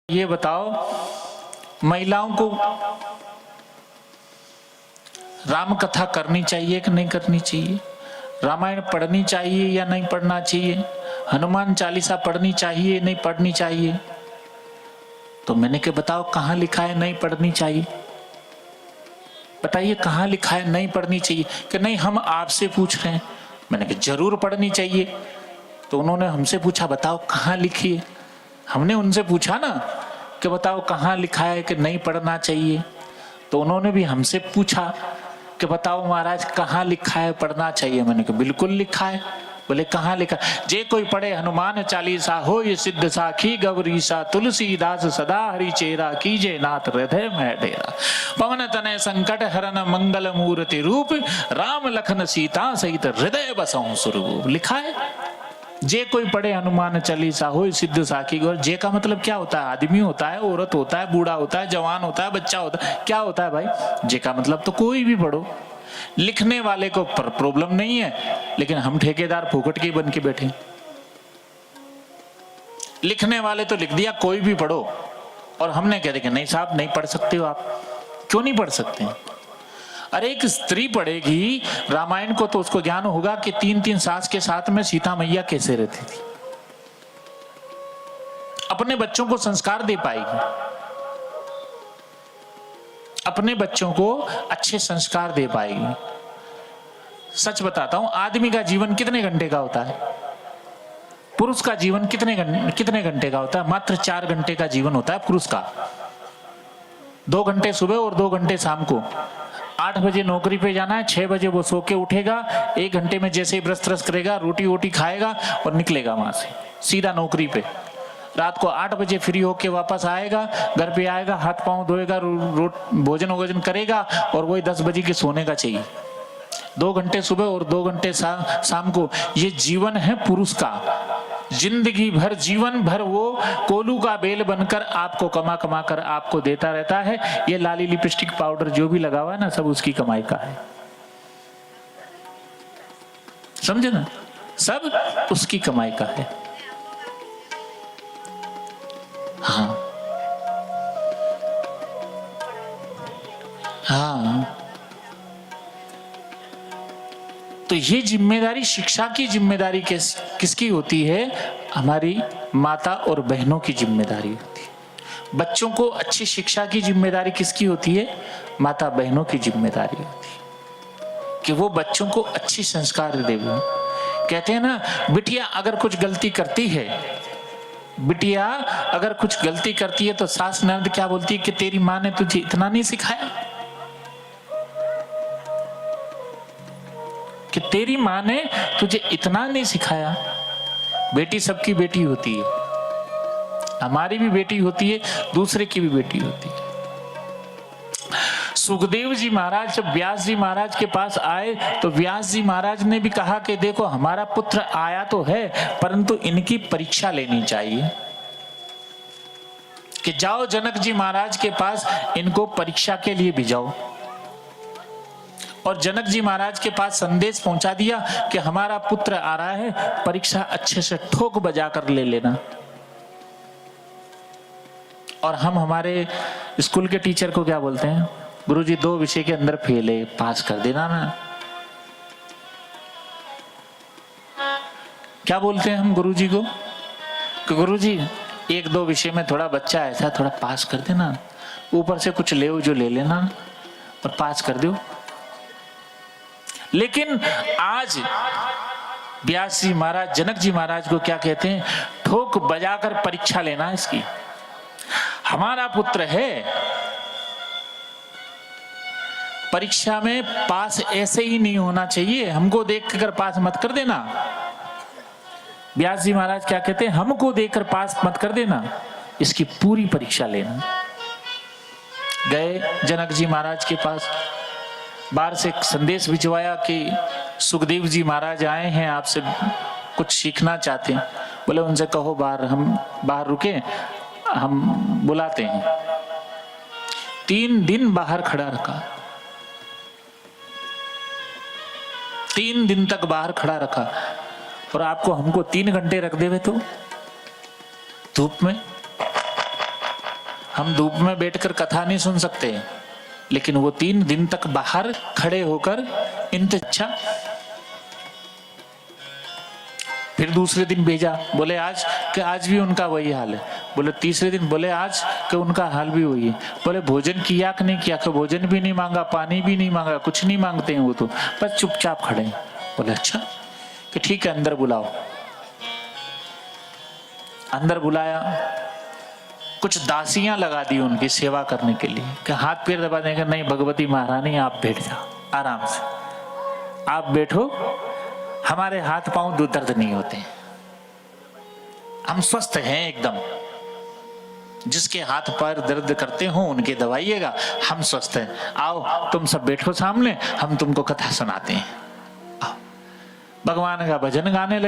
ये बताओ, महिलाओं को राम कथा करनी चाहिए कि नहीं करनी चाहिए? रामायण पढ़नी चाहिए या नहीं पढ़ना चाहिए? हनुमान चालीसा पढ़नी चाहिए नहीं पढ़नी चाहिए? तो मैंने कहा बताओ कहाँ लिखा है नहीं पढ़नी चाहिए? बताइए कहाँ लिखा है नहीं पढ़नी चाहिए? कि नहीं हम आपसे पूछ रहे हैं। मैंने कहा जरूर पढ़नी चाहिए। तो उन्होंने हमसे पूछा बताओ कहाँ लिखी है? हमने उनसे पूछा ना कि बताओ कहाँ लिखा है कि नहीं पढ़ना चाहिए? तो उन्होंने भी हमसे पूछा कि बताओ महाराज कहाँ लिखा है पढ़ना चाहिए? मैंने कहा बिल्कुल लिखा है। बोले कहाँ लिखा? जे कोई पढ़े हनुमान चालीसा हो ये सिद्ध साखी गौरीसा, तुलसीदास सदा हरि चेरा, कीजे नाथ हृदय में डेरा। पवन तनय संकट हरन मंगल मूर्ति रूप, राम लखन सीता सहित हृदय बसहु सुरभूप। लिखा है जे कोई पढ़े हनुमान चालीसा हो सिद्ध साखी गौर। जे का मतलब क्या होता है? आदमी होता है, औरत होता है, बूढ़ा होता है, जवान होता है, बच्चा होता है, क्या होता है भाई? जे का मतलब तो कोई भी पढ़ो। लिखने वाले को प्रॉब्लम नहीं है, लेकिन हम ठेकेदार फूकट के बन के बैठे। लिखने वाले तो लिख दिया कोई भी पढ़ो, और हमने कह दिया नहीं साहब नहीं पढ़ सकते हो आप। क्यों नहीं पढ़ सकते? अरे एक स्त्री पढ़ेगी रामायण को तो उसको ज्ञान होगा कि तीन तीन सास के साथ में सीता मैया कैसे रहती थी। अपने बच्चों को संस्कार दे पाएगी, अपने बच्चों को अच्छे संस्कार दे पाएगी। सच बताता हूं, आदमी का जीवन कितने घंटे का होता है? पुरुष का जीवन कितने घंटे का होता है? मात्र 4 घंटे का जीवन होता है पुरुष का। 2 घंटे सुबह और 2 घंटे शाम को। 8 बजे नौकरी पे जाना है, 6 बजे वो सो के उठेगा, 1 घंटे में जैसे ही ब्रश त्रश करेगा, रोटी वोटी खाएगा और निकलेगा वहां से सीधा नौकरी पे। रात को 8 बजे फ्री होके वापस आएगा, घर पे आएगा, हाथ पांव धोएगा, भोजन वोजन करेगा और वही 10 बजे के सोने का चाहिए। 2 घंटे सुबह और 2 घंटे शाम को। ये जीवन है पुरुष का। जिंदगी भर जीवन भर वो कोलू का बेल बनकर आपको कमा कमा कर आपको देता रहता है। ये लाली लिपस्टिक पाउडर जो भी लगा हुआ है ना, सब उसकी कमाई का है। समझे ना? सब उसकी कमाई का है। हाँ हाँ, तो ये जिम्मेदारी, शिक्षा की जिम्मेदारी किसकी होती है? हमारी माता और बहनों की जिम्मेदारी होती है। बच्चों को अच्छी शिक्षा की जिम्मेदारी किसकी होती है? माता बहनों की जिम्मेदारी होती है कि वो बच्चों को अच्छी संस्कार दे। कहते हैं ना, बिटिया अगर कुछ गलती करती है, बिटिया अगर कुछ गलती करती है तो सास ननद क्या बोलती है कि तेरी माँ ने तुझे इतना नहीं सिखाया, कि तेरी माँ ने तुझे इतना नहीं सिखाया। बेटी सबकी बेटी होती है, हमारी भी बेटी होती है, दूसरे की भी बेटी होती है। सुखदेव जी महाराज जब व्यास जी महाराज के पास आए तो व्यास जी महाराज ने भी कहा कि देखो हमारा पुत्र आया तो है, परंतु इनकी परीक्षा लेनी चाहिए, कि जाओ जनक जी महाराज के पास इनको परीक्षा के लिए भेजाओ। और जनक जी महाराज के पास संदेश पहुंचा दिया कि हमारा पुत्र आ रहा है, परीक्षा अच्छे से ठोक बजा कर ले लेना। और हम हमारे स्कूल के टीचर को क्या बोलते हैं? गुरुजी 2 विषय के अंदर फेल है, पास कर देना ना। क्या बोलते हैं हम गुरुजी को? कि गुरुजी 1-2 विषय में थोड़ा बच्चा ऐसा, थोड़ा पास कर देना, ऊपर से कुछ ले जो ले लेना और पास कर दो। लेकिन आज व्यास जी महाराज जनक जी महाराज को क्या कहते हैं? ठोक बजाकर परीक्षा लेना इसकी। हमारा पुत्र है, परीक्षा में पास ऐसे ही नहीं होना चाहिए, हमको देखकर पास मत कर देना। व्यास जी महाराज क्या कहते हैं? हमको देखकर पास मत कर देना, इसकी पूरी परीक्षा लेना। गए जनक जी महाराज के पास, बाहर से संदेश भिजवाया कि सुखदेव जी महाराज आए हैं, आपसे कुछ सीखना चाहते हैं। बोले उनसे कहो बाहर, हम बाहर रुके, हम बुलाते हैं। 3 दिन बाहर खड़ा रखा, 3 दिन तक बाहर खड़ा रखा। और आपको हमको 3 घंटे रख देवे तो धूप में, हम धूप में बैठकर कथा नहीं सुन सकते, लेकिन वो 3 दिन तक बाहर खड़े होकर अच्छा। फिर दूसरे दिन भेजा, बोले आज कि आज भी उनका वही हाल है। बोले तीसरे दिन, बोले आज कि उनका हाल भी वही है। बोले भोजन किया कि नहीं किया? कि भोजन भी नहीं मांगा, पानी भी नहीं मांगा, कुछ नहीं मांगते हैं वो तो, बस चुपचाप खड़े हैं। बोले अच्छा, कि ठीक है अंदर बुलाओ। अंदर बुलाया, कुछ दासियां लगा दी उनकी सेवा करने के लिए कि हाथ पैर दबा देंगे। नहीं भगवती महारानी आप बैठ जाओ आराम से, आप बैठो, हमारे हाथ पांव दर्द नहीं होते, हम स्वस्थ हैं एकदम। जिसके हाथ पैर दर्द करते हो उनके दवाइएगा, हम स्वस्थ हैं। आओ तुम सब बैठो सामने, हम तुमको कथा सुनाते हैं। भगवान का भजन गाने लगे।